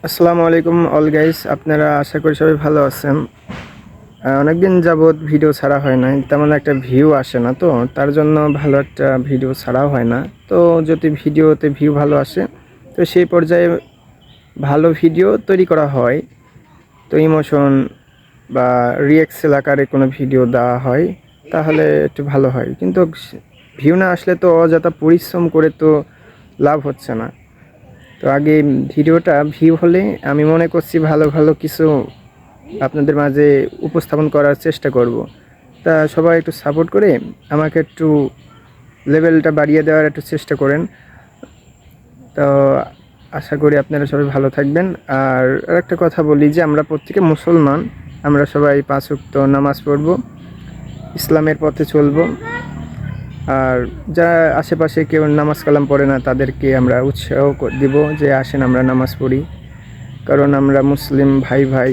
আসসালামু আলাইকুম all guys, আপনারা আশা করি সবাই ভালো আছেন। অনেকদিন যাবৎ ভিডিও ছাড়া হয় না, তেমন একটা ভিউ আসে না, তো তার জন্য ভালো একটা ভিডিও ছাড়াও হয় না। তো যদি ভিডিওতে ভিউ ভালো আসে তো সেই পর্যায়ে ভালো ভিডিও তৈরি করা হয়, তো ইমোশন বা রিয়েক্সেল আকারে কোনো ভিডিও দেওয়া হয়, তাহলে একটু ভালো হয়। কিন্তু ভিউ না আসলে তো অযথা পরিশ্রম করে তো লাভ হচ্ছে না। তো আগে ভিডিওটা ভিউ হলে আমি মনে করছি ভালো ভালো কিছু আপনাদের মাঝে উপস্থাপন করার চেষ্টা করব। তা সবাই একটু সাপোর্ট করে আমাকে একটু লেভেলটা বাড়িয়ে দেওয়ার একটু চেষ্টা করেন। তো আশা করি আপনারা সবাই ভালো থাকবেন। আর একটা কথা বলি যে আমরা প্রত্যেকে মুসলমান, আমরা সবাই 5 ওয়াক্ত নামাজ পড়ব, ইসলামের পথে চলব। আর যারা আশেপাশে কেউ নামাজ কালাম পড়ে না তাদেরকে আমরা উৎসাহ দিব যে আসেন আমরা নামাজ পড়ি, কারণ আমরা মুসলিম ভাই ভাই।